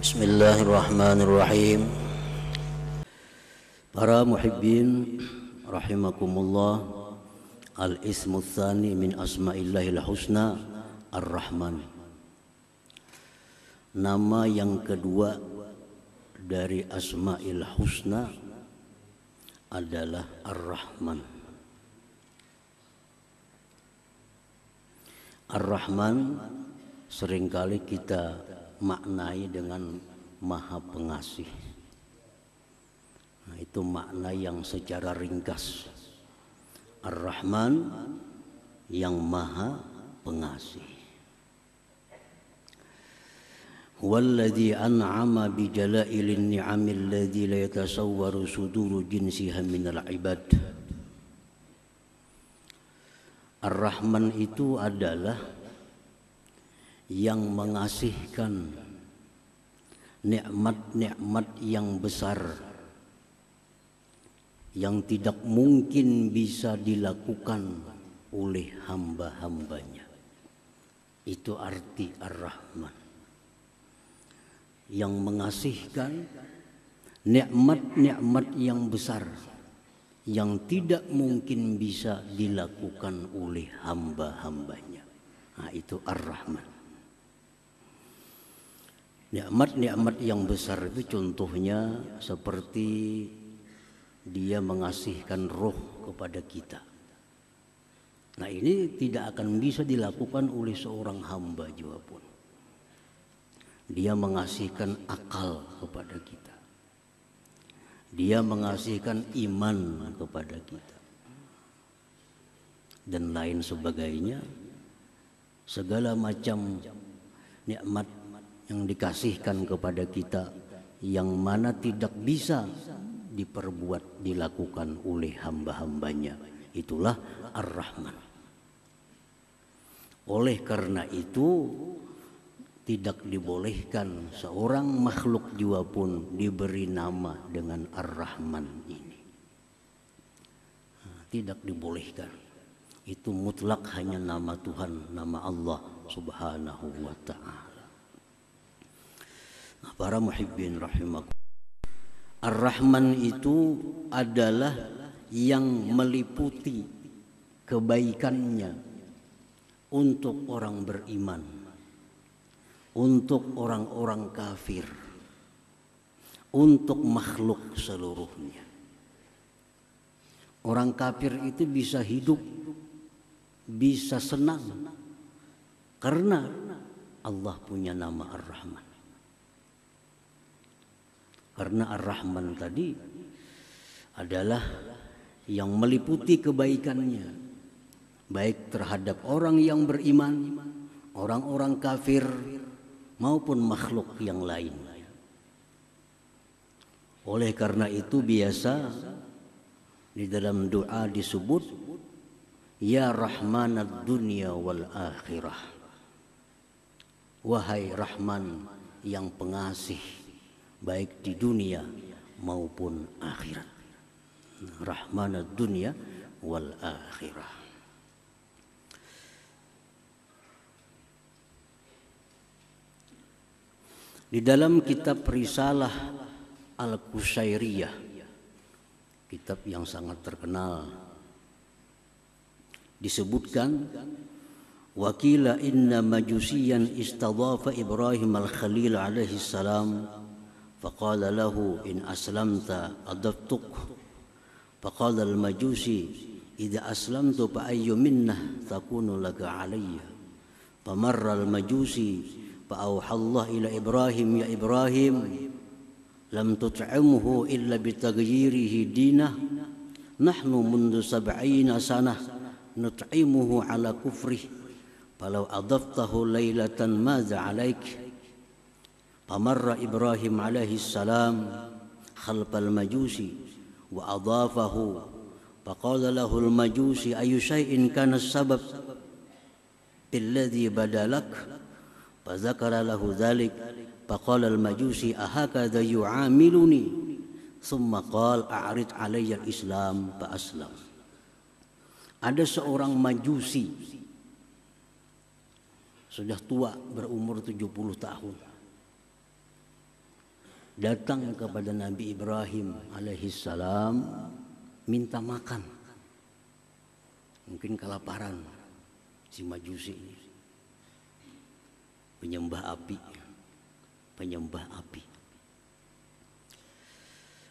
Bismillahirrahmanirrahim. Para muhibbin rahimakumullah, al-ismu tsani min asma'illahil husna ar-Rahman. Nama yang kedua dari asma'il husna adalah ar-Rahman. Ar-Rahman seringkali kita maknai dengan Maha Pengasih. Nah, itu makna yang secara ringkas. Ar-Rahman yang Maha Pengasih. Walladzi an'ama bi jala'ilin ni'amil ladzi la yatasawwaru suduru jinsiha minal ibad. Ar-Rahman itu adalah yang mengasihkan nikmat-nikmat yang besar yang tidak mungkin bisa dilakukan oleh hamba-hambanya. Itu arti Ar-Rahman, yang mengasihkan nikmat-nikmat yang besar yang tidak mungkin bisa dilakukan oleh hamba-hambanya. Nah, itu Ar-Rahman. Nikmat-nikmat yang besar itu contohnya seperti dia mengasihkan roh kepada kita. Nah, ini tidak akan bisa dilakukan oleh seorang hamba juga pun. Dia mengasihkan akal kepada kita. Dia mengasihkan iman kepada kita. Dan lain sebagainya. Segala macam nikmat yang dikasihkan kepada kita yang mana tidak bisa dilakukan oleh hamba-hambanya, itulah Ar-Rahman. Oleh karena itu tidak dibolehkan seorang makhluk jiwa pun diberi nama dengan Ar-Rahman ini. Tidak dibolehkan. Itu mutlak hanya nama Tuhan, nama Allah Subhanahu wa ta'ala. Para muhibbin rahimakum, Ar-Rahman itu adalah yang meliputi kebaikannya untuk orang beriman, untuk orang-orang kafir, untuk makhluk seluruhnya. Orang kafir itu bisa hidup, bisa senang karena Allah punya nama Ar-Rahman. Karena Ar-Rahman tadi adalah yang meliputi kebaikannya, baik terhadap orang yang beriman, orang-orang kafir, maupun makhluk yang lain. Oleh karena itu biasa di dalam doa disebut Ya Rahmanad Dunya wal Akhirah. Wahai Rahman yang pengasih baik di dunia maupun akhirat. Rahmanad dunya wal akhirah. Di dalam kitab Risalah Al-Qushairiyah, kitab yang sangat terkenal, disebutkan wakila inna majusiyan istadhafa Ibrahim al-Khalil alaihi salam فقال له إن أسلمت أضفتك فقال المجوسي إذا أسلمت فأي منة تكون لك علي فمر المجوسي فأوحى الله إلى إبراهيم يا إبراهيم لم تطعمه إلا بتغييره دينه نحن منذ 70 سنة نطعمه على كفره فلو أضفته ليلة ماذا عليك فمر إبراهيم عليه السلام خلف المجوسي وأضافه فقال له المجوسي أي شيء كان السبب الذي بدا لك فذكر له ذلك فقال المجوسي أهكذا يعاملني ثم قال أعرض علي الإسلام فأسلم. Ada seorang majusi sudah tua berumur 70 tahun. datang kepada Nabi Ibrahim alaihissalam minta makan. Mungkin kelaparan si Majusi ini, penyembah api.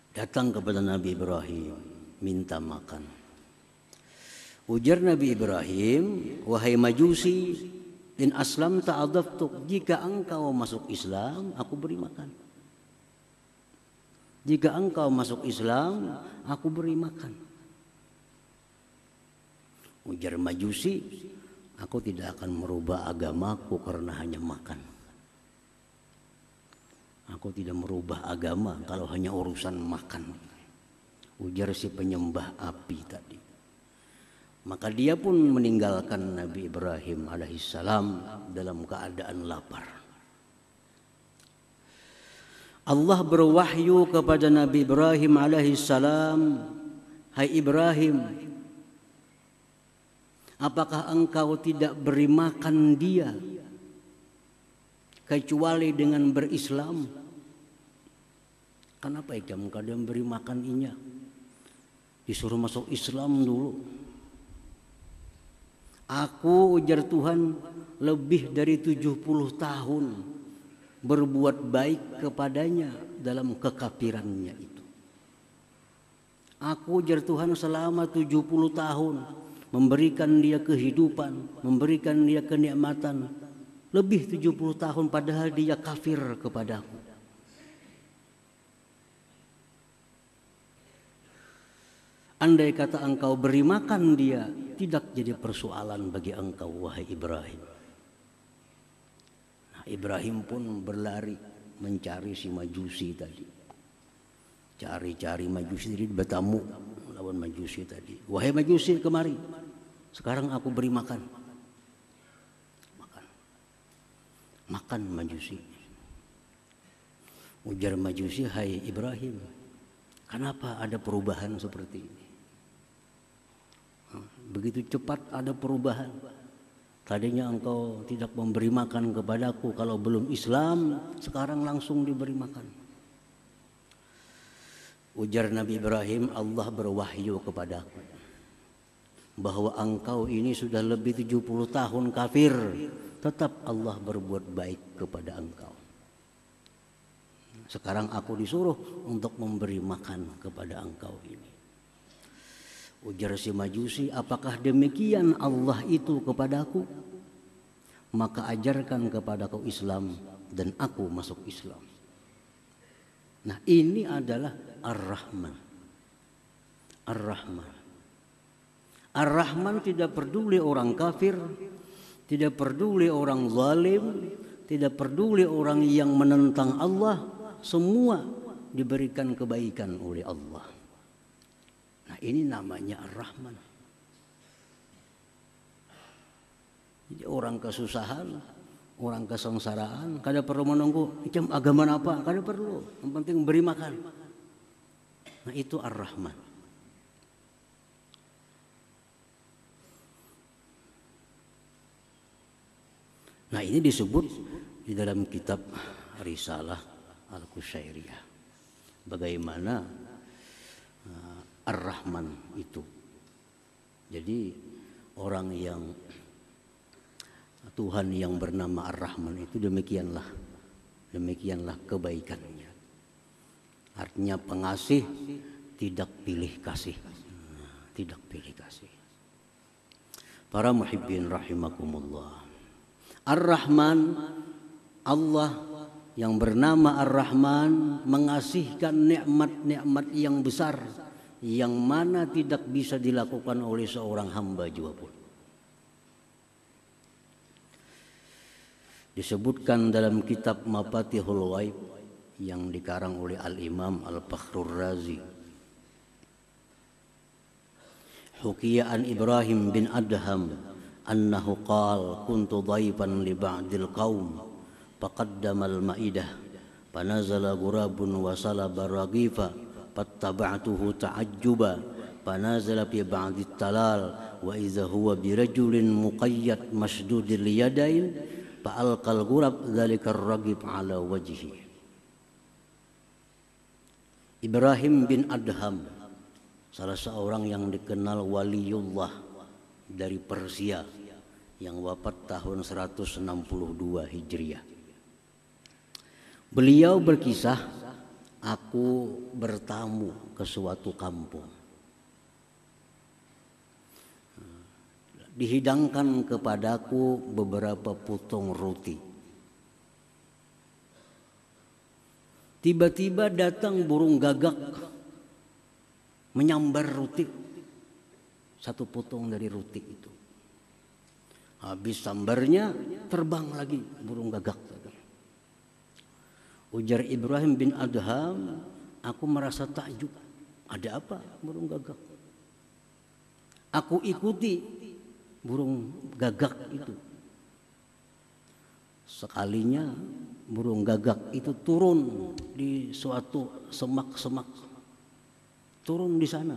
Datang kepada Nabi Ibrahim minta makan. Ujar Nabi Ibrahim, wahai Majusi, in aslam ta'adaftuk, jika engkau masuk Islam, aku beri makan. Jika engkau masuk Islam, aku beri makan. Ujar Majusi, aku tidak akan merubah agamaku karena hanya makan. Aku tidak merubah agama kalau hanya urusan makan. Ujar si penyembah api tadi. Maka dia pun meninggalkan Nabi Ibrahim alaihissalam dalam keadaan lapar. Allah berwahyu kepada Nabi Ibrahim alaihissalam, hai Ibrahim, apakah engkau tidak beri makan dia kecuali dengan berislam? Kenapa kamu kadang beri makan inya? Disuruh masuk Islam dulu. Aku, ujar Tuhan, lebih dari 70 tahun berbuat baik kepadanya dalam kekafirannya itu. Aku, ujar Tuhan, selama 70 tahun memberikan dia kehidupan, memberikan dia kenikmatan. Lebih 70 tahun padahal dia kafir kepadaku. Andai kata engkau beri makan dia, tidak jadi persoalan bagi engkau, wahai Ibrahim. Nah, Ibrahim pun berlari mencari si Majusi tadi. Cari-cari Majusi tadi, bertamu lawan Majusi tadi. Wahai Majusi, kemari. Sekarang aku beri makan. Makan Majusi. Ujar Majusi, hai Ibrahim, kenapa ada perubahan seperti ini? Begitu cepat ada perubahan. Tadinya engkau tidak memberi makan kepadaku kalau belum Islam, sekarang langsung diberi makan. Ujar Nabi Ibrahim, Allah berwahyu kepadaku bahwa engkau ini sudah lebih 70 tahun kafir, tetap Allah berbuat baik kepada engkau. Sekarang aku disuruh untuk memberi makan kepada engkau ini. Ujar si Majusi, apakah demikian Allah itu kepadaku? Maka ajarkan kepadaku Islam dan aku masuk Islam. Nah, ini adalah Ar-Rahman. Ar-Rahman. Ar-Rahman tidak peduli orang kafir, tidak peduli orang zalim, tidak peduli orang yang menentang Allah, semua diberikan kebaikan oleh Allah. Nah, ini namanya Ar-Rahman. Jadi orang kesusahan, orang kesengsaraan, kada perlu menunggu macam agama apa, kada perlu. Yang penting beri makan. Nah, itu Ar-Rahman. Nah, ini disebut di dalam kitab Risalah Al-Qusyairiyah. Bagaimana Ar-Rahman itu. Jadi orang yang Tuhan yang bernama Ar-Rahman itu demikianlah kebaikannya. Artinya pengasih, tidak pilih kasih. Tidak pilih kasih. Para muhibbin rahimakumullah. Ar-Rahman, Allah yang bernama Ar-Rahman mengasihkan nikmat-nikmat yang besar yang mana tidak bisa dilakukan oleh seorang hamba juga pun. Disebutkan dalam kitab Mafatihul Ghaib yang dikarang oleh Al-Imam Al-Fakhrur Razi. Hukiya an Ibrahim bin Adham annahu qala kuntu dhaifan li ba'dil qaum faqaddama al-ma'idah fanazala ghurabun wa salaba raghifa fattaba'tuhu ta'ajjuba fanazala fi ba'di talal wa idza huwa birajulin muqayyad masdudil yadain fa'alqal ghurab dzalika ar-raghib ala wajhi. Ibrahim bin Adham, salah seorang yang dikenal waliullah dari Persia yang wafat tahun 162 Hijriah. Beliau berkisah, aku bertamu ke suatu kampung. Dihidangkan kepadaku beberapa potong roti. Tiba-tiba datang burung gagak menyambar roti, satu potong dari roti itu. Habis sambarnya terbang lagi burung gagak. Ujar Ibrahim bin Adham, aku merasa takjub. Ada apa burung gagak? Aku ikuti burung gagak itu. Sekalinya burung gagak itu turun di suatu semak-semak, turun di sana.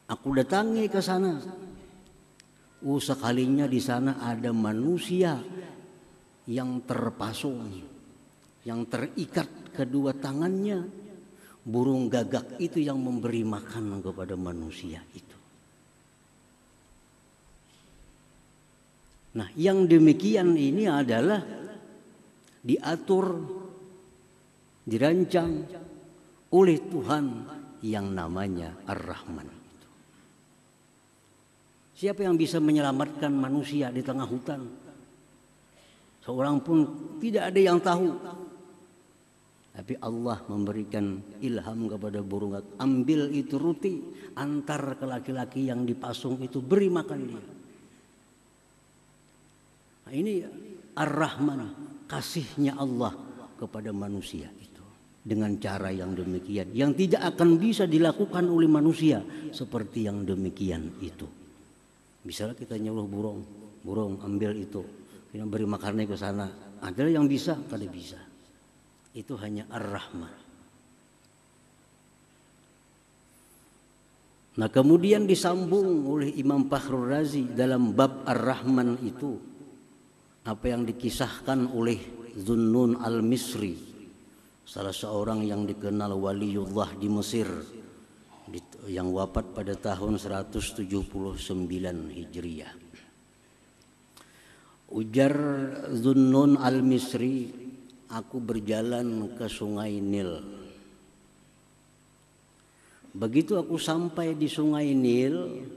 Aku datangi ke sana. Sekalinya di sana ada manusia yang terpasung, yang terikat kedua tangannya. Burung gagak itu yang memberi makan kepada manusia itu. Nah, yang demikian ini adalah diatur, dirancang oleh Tuhan yang namanya Ar-Rahman. Siapa yang bisa menyelamatkan manusia di tengah hutan? Seorang pun tidak ada yang tahu. Tapi Allah memberikan ilham kepada burung gagak, ambil itu roti, antar ke laki-laki yang dipasung itu, beri makan dia. Nah, ini Ar-Rahman, kasihnya Allah kepada manusia itu dengan cara yang demikian, yang tidak akan bisa dilakukan oleh manusia seperti yang demikian itu. Misalnya kita nyuruh burung ambil itu, kita beri makannya ke sana, ada yang bisa, kada bisa. Itu hanya Ar-Rahman. Nah, kemudian disambung oleh Imam Fakhrul Razi dalam bab Ar-Rahman itu apa yang dikisahkan oleh Zunnun al-Misri, salah seorang yang dikenal waliullah di Mesir, yang wafat pada tahun 179 Hijriah. Ujar Zunnun al-Misri, aku berjalan ke sungai Nil. Begitu aku sampai di sungai Nil,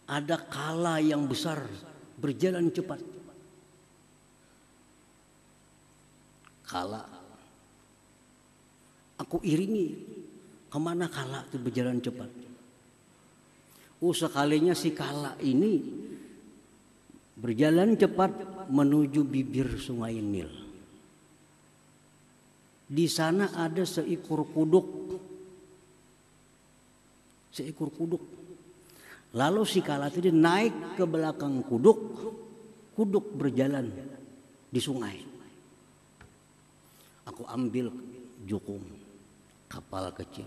ada kala yang besar berjalan cepat. Kala, aku iringi, kemana kala itu berjalan cepat. Sekalinya si kala ini berjalan cepat menuju bibir sungai Nil. Di sana ada seekor kuduk. Lalu si kala itu naik ke belakang kuduk. Kuduk berjalan di sungai. Aku ambil jukung kapal kecil.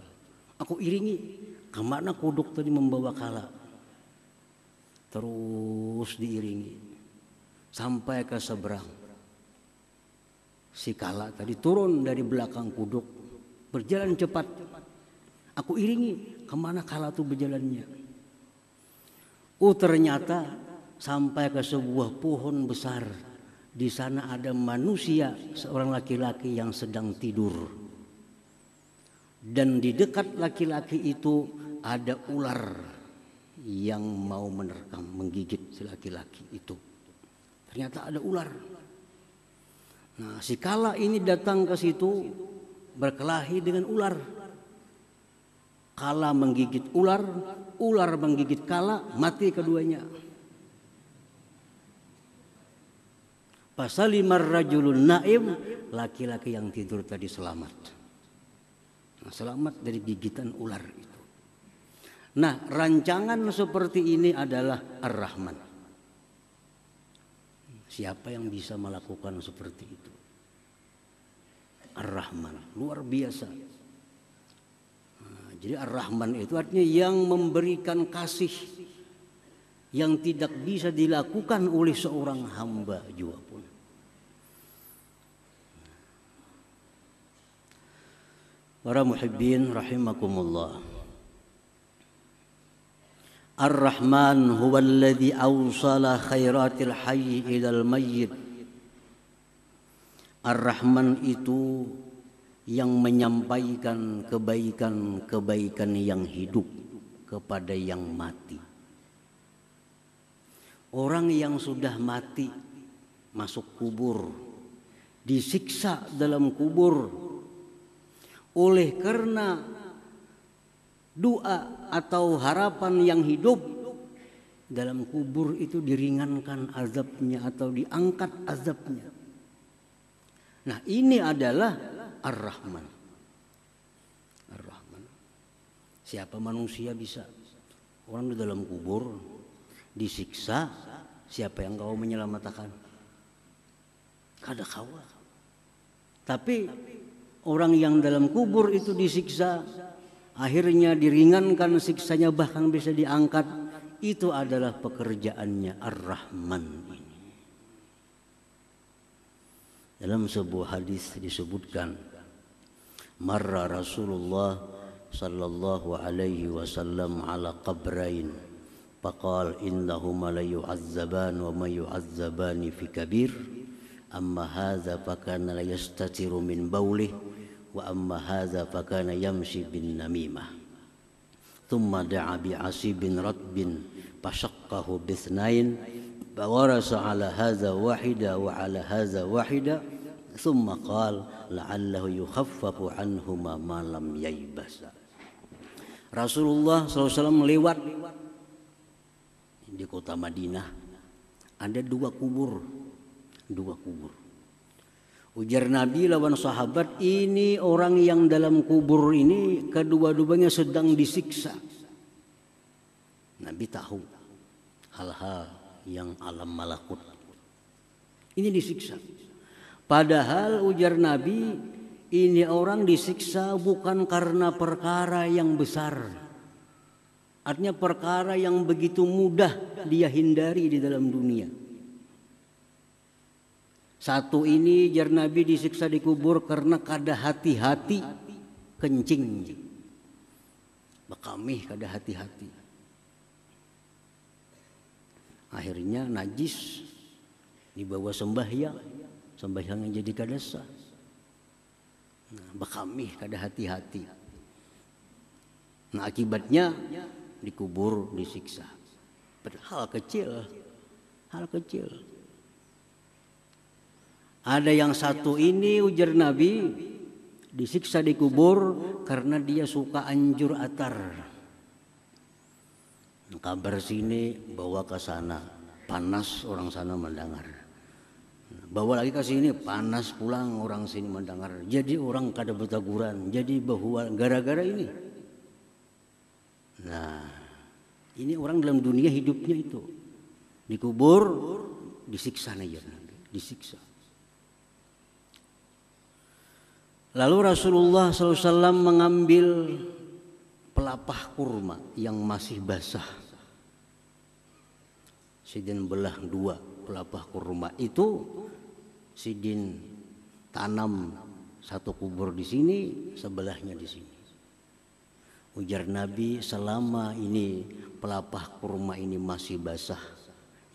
Aku iringi kemana kuduk tadi membawa kala. Terus diiringi sampai ke seberang. Si kala tadi turun dari belakang kuduk, berjalan cepat. Aku iringi kemana kala itu berjalannya. Ternyata sampai ke sebuah pohon besar. Di sana ada manusia, seorang laki-laki yang sedang tidur. Dan di dekat laki-laki itu ada ular yang mau menerkam, menggigit si laki-laki itu. Ternyata ada ular. Nah, si kala ini datang ke situ berkelahi dengan ular. Kala menggigit ular, ular menggigit kala, mati keduanya. Fasalimar rajulun naim, laki-laki yang tidur tadi selamat. Nah, selamat dari gigitan ular itu. Nah, rancangan seperti ini adalah Ar-Rahman. Siapa yang bisa melakukan seperti itu? Ar-Rahman, luar biasa. Nah, jadi Ar-Rahman itu artinya yang memberikan kasih yang tidak bisa dilakukan oleh seorang hamba juga pun. Para muhibbin rahimakumullah. Ar-Rahman huwa alladhi awsala khairatil hayy ilal mayyit. Ar-Rahman itu yang menyampaikan kebaikan-kebaikan yang hidup kepada yang mati. Orang yang sudah mati masuk kubur, disiksa dalam kubur, oleh karena doa atau harapan yang hidup dalam kubur itu diringankan azabnya atau diangkat azabnya. Nah, ini adalah Ar-Rahman. Ar-Rahman. Siapa manusia bisa? Orang di dalam kubur disiksa, siapa yang kau menyelamatkan? Kada kawa. Tapi orang yang dalam kubur itu disiksa, akhirnya diringankan siksanya, bahkan bisa diangkat. Itu adalah pekerjaannya Ar-Rahman ini. Dalam sebuah hadis disebutkan, marra Rasulullah sallallahu alaihi wasallam ala qabrain faqal innahuma la yu'azzaban wa ma yu'azzabani fi kabir amma hadza fakana la yastatiru min bawlih wa amma hadza fakana yamshi bin namimah thumma da'a bi asibin ratbin fashaqqahu bithnain fawarasa ala hadza wahida wa ala hadza wahida thumma qala la'allahu yukhaffafu anhuma ma lam yaybasa. Rasulullah SAW lewat di kota Madinah, ada dua kubur. Ujar Nabi lawan sahabat, ini orang yang dalam kubur ini kedua-duanya sedang disiksa. Nabi tahu hal-hal yang alam malakut. Ini disiksa. Padahal ujar Nabi, ini orang disiksa bukan karena perkara yang besar. Artinya perkara yang begitu mudah dia hindari di dalam dunia. Satu ini ujar Nabi disiksa di kubur karena kada hati-hati kencing. Bekamih kada hati-hati. Akhirnya najis dibawa sembahyang yang jadi kada sah. Nah, bekamih kada hati-hati. Nah, akibatnya dikubur, disiksa. Hal kecil. Ada yang satu ini ujar Nabi disiksa di kubur karena dia suka anjur atar. Kabar sini bawa ke sana, panas orang sana mendengar. Bawa lagi ke sini, panas pulang orang sini mendengar. Jadi orang kada bertaguran, jadi bahwa gara-gara ini. Nah, ini orang dalam dunia hidupnya itu dikubur, disiksa aja, disiksa. Lalu Rasulullah SAW mengambil pelapah kurma yang masih basah. Sidin belah dua pelapah kurma itu, sidin tanam satu kubur di sini, sebelahnya di sini. Ujar Nabi, selama ini pelapah kurma ini masih basah,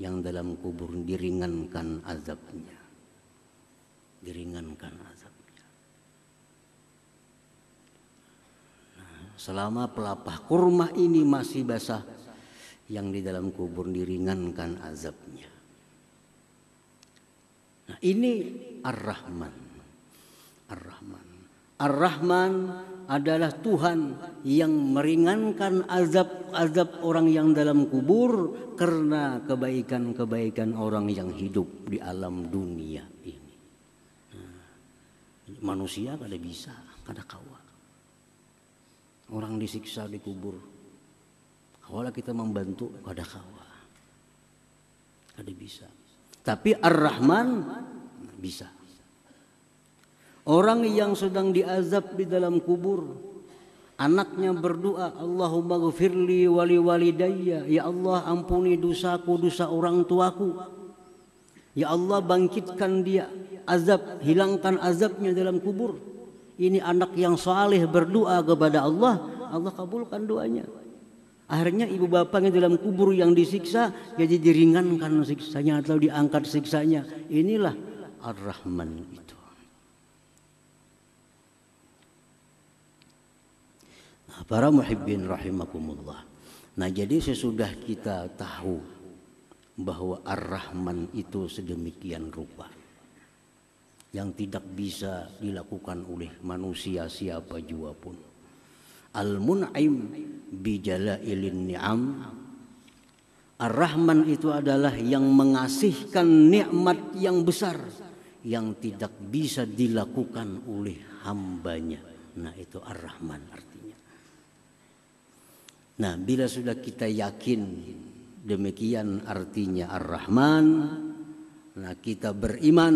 yang dalam kubur diringankan azabnya. Diringankan azabnya. Nah, selama pelapah kurma ini masih basah, yang di dalam kubur diringankan azabnya. Nah, ini Ar-Rahman. Ar-Rahman. Ar-Rahman adalah Tuhan yang meringankan azab orang yang dalam kubur karena kebaikan-kebaikan orang yang hidup di alam dunia ini. Nah, manusia kada bisa, kada kawa. Orang disiksa di kubur, kawala kita membantu, kada kawa, kada bisa. Tapi Ar-Rahman bisa. Orang yang sedang diazab di dalam kubur, anaknya berdoa, Allahumma ghfirli wali walidayya, ya Allah ampuni dosaku, dosa orang tuaku. Ya Allah bangkitkan dia, azab, hilangkan azabnya dalam kubur. Ini anak yang saleh berdoa kepada Allah, Allah kabulkan doanya. Akhirnya ibu bapaknya dalam kubur yang disiksa jadi diringankan siksanya atau diangkat siksanya. Inilah Ar-Rahman itu. Nah, para muhibbin rahimakumullah. Nah, jadi sesudah kita tahu bahwa Ar-Rahman itu sedemikian rupa yang tidak bisa dilakukan oleh manusia siapa jua pun. Al-Mun'im bijalailin ni'am. Ar-Rahman itu adalah yang mengasihkan nikmat yang besar yang tidak bisa dilakukan oleh hambanya. Nah, itu Ar-Rahman artinya. Nah, bila sudah kita yakin demikian artinya Ar-Rahman, nah kita beriman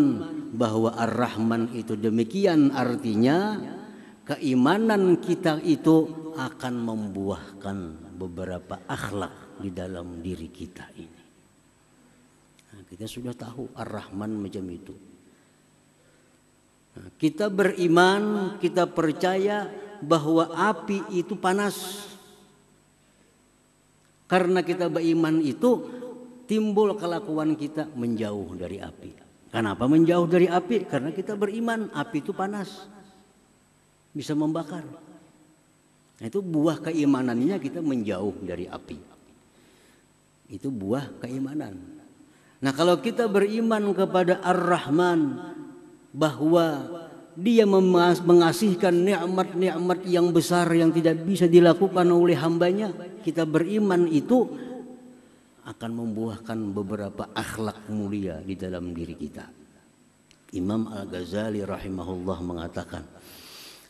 bahwa Ar-Rahman itu demikian artinya, keimanan kita itu akan membuahkan beberapa akhlak di dalam diri kita ini. Nah, kita sudah tahu Ar-Rahman macam itu. Nah, kita beriman, kita percaya bahwa api itu panas. Karena kita beriman itu timbul kelakuan kita menjauh dari api. Kenapa menjauh dari api? Karena kita beriman api itu panas, bisa membakar. Nah, itu buah keimanannya kita menjauh dari api. Itu buah keimanan. Nah, kalau kita beriman kepada Ar-Rahman bahwa Dia mengasihkan nikmat-nikmat yang besar yang tidak bisa dilakukan oleh hambanya, kita beriman itu akan membuahkan beberapa akhlak mulia di dalam diri kita. Imam Al-Ghazali rahimahullah mengatakan,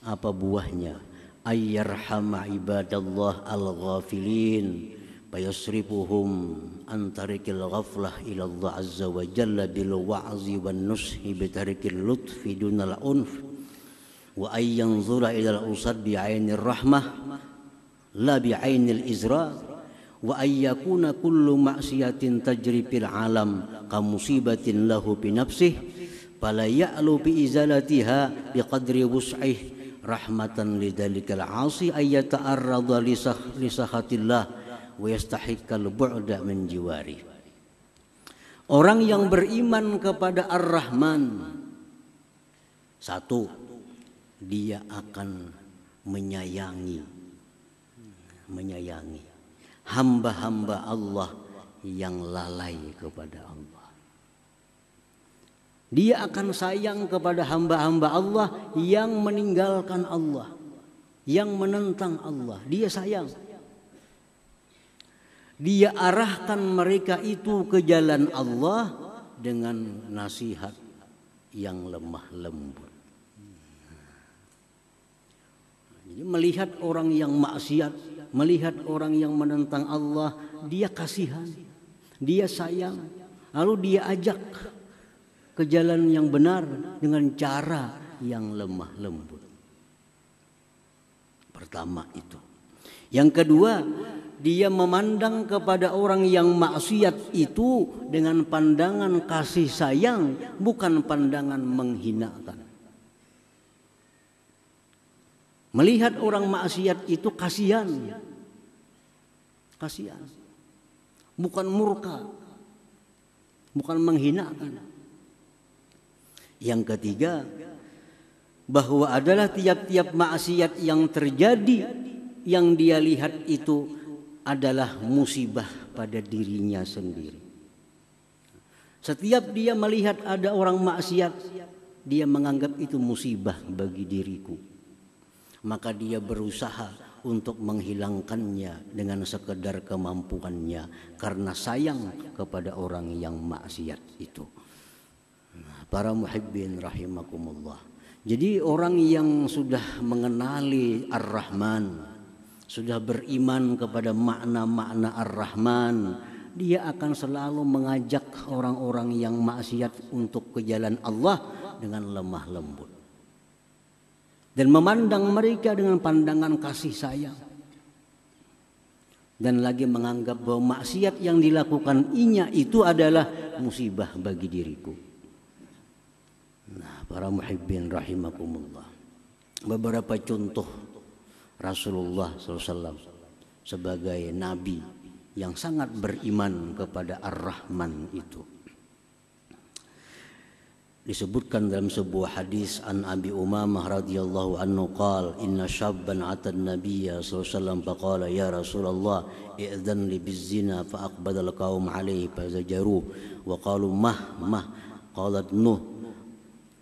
apa buahnya? Ayyarhama ibadallah al-ghafilin fayasrifuhum an tarikil ghaflah ila Allah azza wa jalla bil wa'zi wan nushi bi tarikil lutfi dunal unf wa ay yanzura ila al-usad bi 'ainir rahmah la bi 'ainil izra wa ay yakuna kullu ma'siyatin tajri fil alam ka musibatin lahu bi nafsihi fala ya'lu bi izalatiha bi qadri wus'ihi rahmatan lidzalikal 'asi ay yata'arrada li sakhatillah wa yastahiqqal bu'da min jiwari. Orang yang beriman kepada Ar-Rahman, satu, dia akan menyayangi hamba-hamba Allah yang lalai kepada Allah. Dia akan sayang kepada hamba-hamba Allah yang meninggalkan Allah, yang menentang Allah. Dia sayang. Dia arahkan mereka itu ke jalan Allah dengan nasihat yang lemah lembut. Jadi melihat orang yang maksiat, melihat orang yang menentang Allah, dia kasihan, dia sayang, lalu dia ajak ke jalan yang benar dengan cara yang lemah lembut. Pertama itu. Yang kedua, dia memandang kepada orang yang maksiat itu dengan pandangan kasih sayang, bukan pandangan menghinakan. Melihat orang maksiat itu kasihan, bukan murka, bukan menghinakan. Yang ketiga, bahwa adalah tiap-tiap maksiat yang terjadi yang dia lihat itu adalah musibah pada dirinya sendiri. Setiap dia melihat ada orang maksiat, dia menganggap itu musibah bagi diriku. Maka dia berusaha untuk menghilangkannya dengan sekedar kemampuannya karena sayang kepada orang yang maksiat itu. Para muhibbin rahimakumullah. Jadi orang yang sudah mengenali Ar-Rahman, sudah beriman kepada makna-makna Ar-Rahman, dia akan selalu mengajak orang-orang yang maksiat untuk ke jalan Allah dengan lemah lembut dan memandang mereka dengan pandangan kasih sayang, dan lagi menganggap bahwa maksiat yang dilakukan inya itu adalah musibah bagi diriku. Nah, para muhibbin rahimakumullah. beberapa contoh Rasulullah SAW sebagai nabi yang sangat beriman kepada Ar-Rahman itu. Disebutkan dalam sebuah hadis an Abi Umamah radhiyallahu anhu qala inna syabban ata an-nabiyya sallallahu alaihi wasallam faqala ya Rasulullah i'dhan li bizina fa aqbala al-qaum alayhi fazajaru wa qalu mah qalat nuh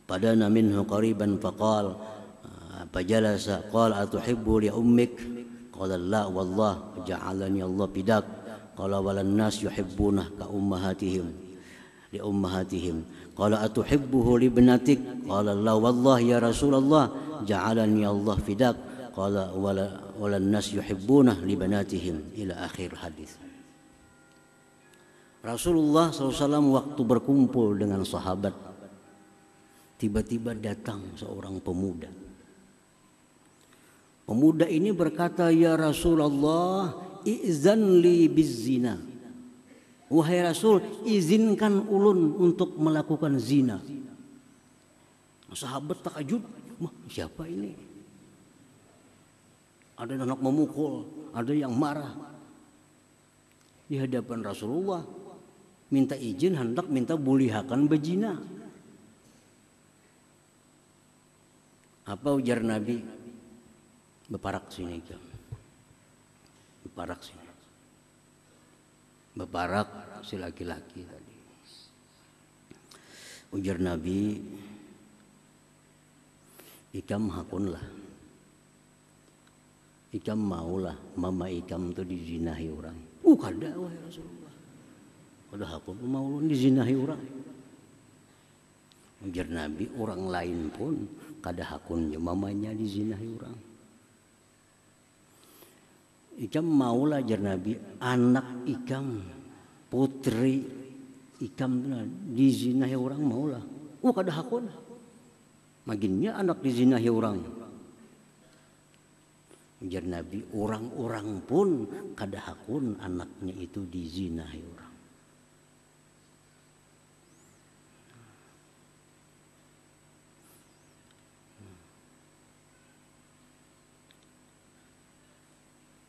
padana minhu qariban faqala fajalasa qala atuhibbu li ummik qala la wallah ja'alani Allah bidak qala walan nas yuhibbuna ka ummahatihim li ummahatihim qala atuhibbuhu li ibnatik qala la wallah ya Rasulullah ja'alani Allah fidak qala walan nas yuhibbuna li banatihim ila akhir hadis. Rasulullah SAW waktu berkumpul dengan sahabat, tiba-tiba datang seorang pemuda. Pemuda ini berkata, ya Rasulullah izan li bizzina. Wahai Rasul, izinkan ulun untuk melakukan zina. Sahabat takjub, siapa ini? Ada yang hendak memukul, ada yang marah. Di hadapan Rasulullah, minta izin hendak minta bulihakan bezina. Apa ujar Nabi? Beparak sini kan. Beparak sini. Beparak si laki-laki tadi. Ujar Nabi, ikam hakunlah. Ikam maulah mama ikam tu dizinahi orang. Kada wahai Rasulullah. Kada hakun mau ulun dizinahi orang. Ujar Nabi, orang lain pun kada hakunnya mamanya dizinahi orang. Ikam maulah jar Nabi anak ikam putri ikam dizinahi orang maulah. Kada hakun. Maginnya anak dizinahi orang. Ujar Nabi, orang-orang pun kada hakun anaknya itu dizinahi orang.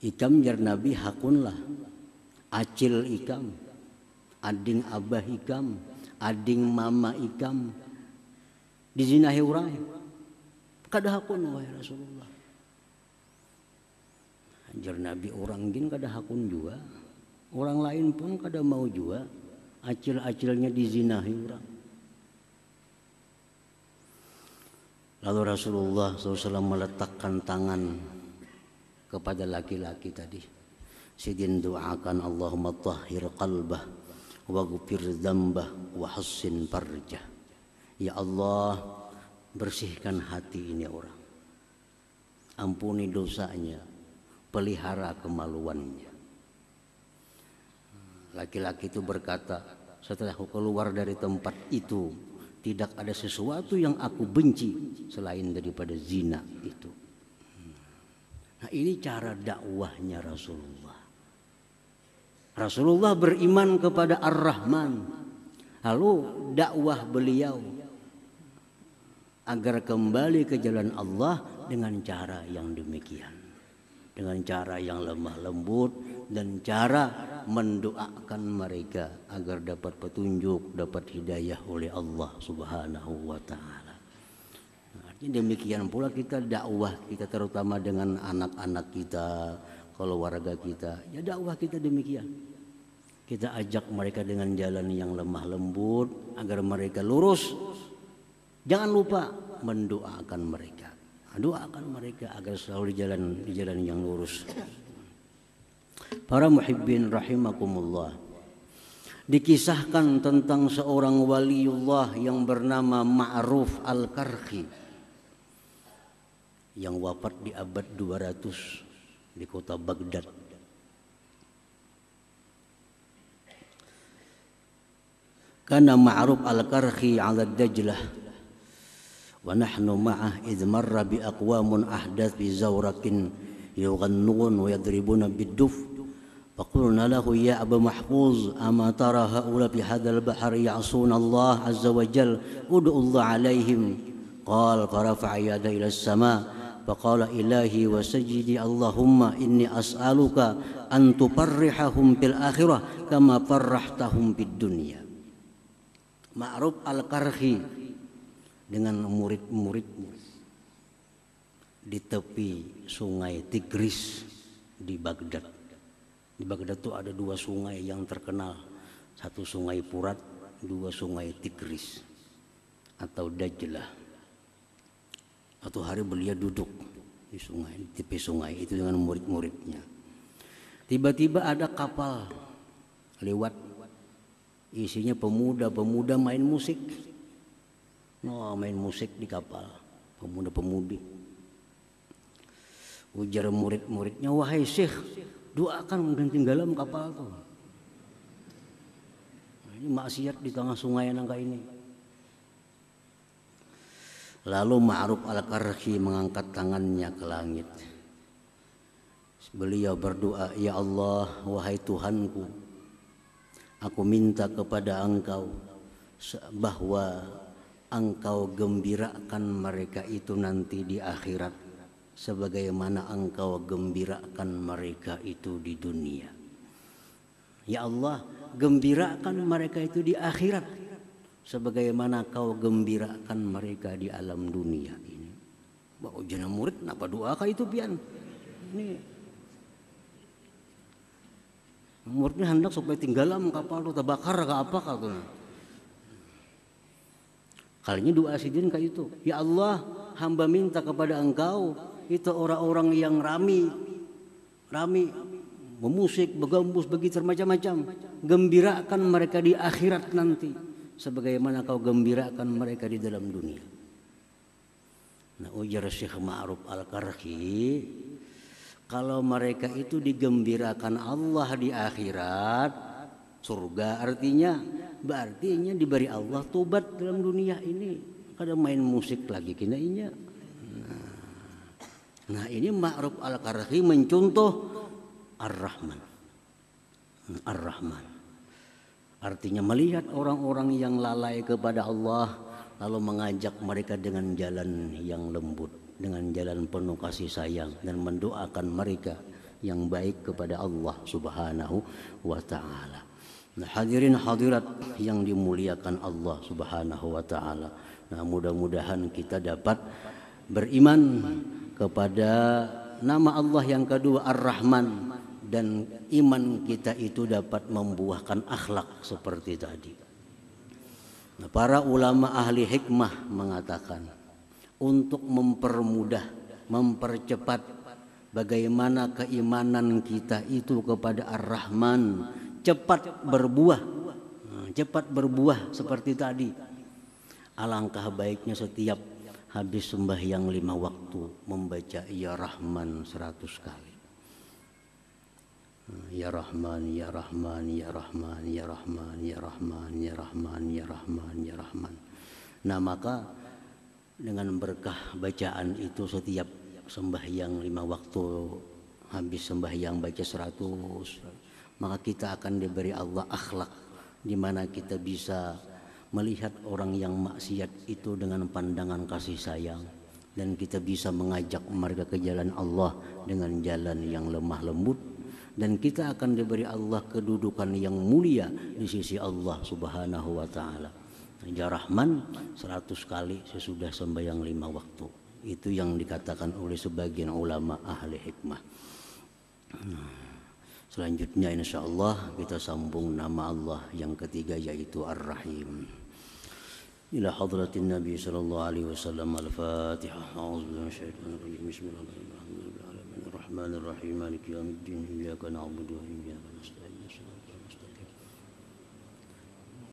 Ikam jar Nabi hakunlah acil ikam, ading abah ikam, ading mama ikam dizinahi orang. Kada hakun wahai Rasulullah. Jar Nabi, orang gin kada hakun juga. Orang lain pun kada mau juga acil-acilnya dizinahi orang. Lalu Rasulullah SAW meletakkan tangan kepada laki-laki tadi. Sidin doakan Allahumma tahhir qalbah waghfir dzambah wa hassin farjah. Ya Allah, bersihkan hati ini orang. Ampuni dosanya, pelihara kemaluannya. Laki-laki itu berkata, setelah aku keluar dari tempat itu, tidak ada sesuatu yang aku benci selain daripada zina itu. Nah, ini cara dakwahnya Rasulullah. Rasulullah beriman kepada Ar-Rahman. Lalu dakwah beliau agar kembali ke jalan Allah dengan cara yang demikian. Dengan cara yang lemah lembut dan cara mendoakan mereka agar dapat petunjuk, dapat hidayah oleh Allah Subhanahu wa taala. Demikian pula kita dakwah kita terutama dengan anak-anak kita, keluarga kita. Ya dakwah kita demikian. Kita ajak mereka dengan jalan yang lemah lembut agar mereka lurus. Jangan lupa mendoakan mereka. Doakan mereka agar selalu di jalan yang lurus. Para muhibbin rahimakumullah. Dikisahkan tentang seorang waliullah yang bernama Ma'ruf Al-Karhi yang wafat di abad 200 di kota Baghdad. Kana Ma'ruf Al-Karhi 'ala Dajlah wa nahnu ma'ah idh marra bi aqwamun ahdath bi zawrakin yughannun wa yadribuna bid-duf faqulna lahu ya Aba Mahfuz ama tara haula fi hadzal bahr ya'suna Allah azza wa jalla ud'u Allah 'alaihim qala farafa'a yada ila as-sama' faqala ilahi wa sajidi Allahumma inni as'aluka an tuparrihahum fil akhirah kama farrahtahum fid dunya. Ma'ruf al-Qarhi dengan murid-muridnya di tepi sungai Tigris di Baghdad. Di Baghdad itu ada dua sungai yang terkenal, satu sungai Furat, dua sungai Tigris atau Dajlah. Satu hari beliau duduk di sungai, di tepi sungai itu dengan murid-muridnya. Tiba-tiba ada kapal lewat, isinya pemuda-pemuda main musik. Main musik di kapal, pemuda-pemudi. Ujar murid-muridnya, wahai Syekh, doakan dan tenggelam kapal itu. Ini maksiat di tengah sungai nangka ini. Lalu Ma'ruf al-Qarhi mengangkat tangannya ke langit. Beliau berdoa, ya Allah, wahai Tuhanku, aku minta kepada Engkau bahwa Engkau gembirakan mereka itu nanti di akhirat, sebagaimana Engkau gembirakan mereka itu di dunia. Ya Allah, gembirakan mereka itu di akhirat, sebagaimana Kau gembirakan mereka di alam dunia ini. Bawa jenah murid, kenapa doakah itu pian? Ini muridnya hendak supaya tinggalam kapal itu terbakar ke apa kau? Kalinya doa sidin kayak itu. Ya Allah, hamba minta kepada Engkau itu orang-orang yang rami memusik, begambus, begitu macam-macam, gembirakan mereka di akhirat nanti sebagaimana Kau gembirakan mereka di dalam dunia. Nah, ujar Syekh Ma'ruf al-Qarhi, kalau mereka itu digembirakan Allah di akhirat, surga artinya, berarti diberi Allah tobat dalam dunia ini. Kada main musik lagi kena inya. Nah ini Ma'ruf al-Qarhi mencontoh Ar-Rahman. Ar-Rahman artinya melihat orang-orang yang lalai kepada Allah, lalu mengajak mereka dengan jalan yang lembut, dengan jalan penuh kasih sayang, dan mendoakan mereka yang baik kepada Allah Subhanahu wa ta'ala. Nah, hadirin hadirat yang dimuliakan Allah Subhanahu wa ta'ala. Nah, mudah-mudahan kita dapat beriman kepada nama Allah yang kedua Ar-Rahman, dan iman kita itu dapat membuahkan akhlak seperti tadi. Nah, para ulama ahli hikmah mengatakan untuk mempermudah, mempercepat bagaimana keimanan kita itu kepada Ar-Rahman cepat berbuah seperti tadi. Alangkah baiknya setiap habis sembahyang 5 waktu membaca Ya Rahman 100 kali. Ya Rahman, Ya Rahman, Ya Rahman, Ya Rahman, Ya Rahman, Ya Rahman, Ya Rahman, Ya Rahman. Nah, maka dengan berkah bacaan itu setiap sembahyang 5 waktu habis sembahyang baca 100, maka kita akan diberi Allah akhlak di mana kita bisa melihat orang yang maksiat itu dengan pandangan kasih sayang, dan kita bisa mengajak mereka ke jalan Allah dengan jalan yang lemah lembut, dan kita akan diberi Allah kedudukan yang mulia di sisi Allah Subhanahu wa ta'ala. Ya Rahman 100 kali sesudah sembahyang 5 waktu. Itu yang dikatakan oleh sebagian ulama ahli hikmah. Selanjutnya insyaallah kita sambung nama Allah yang ketiga, yaitu Ar-Rahim. Ila hadratin Nabi sallallahu alaihi wasallam. Al-Fatihah. A'udzu billahi minasyaitonir rajim. Bismillahirrahmanirrahim. Ar-Rahmanir Rahim. Maliki yaumiddin. Iyyaka na'budu wa iyyaka nasta'in.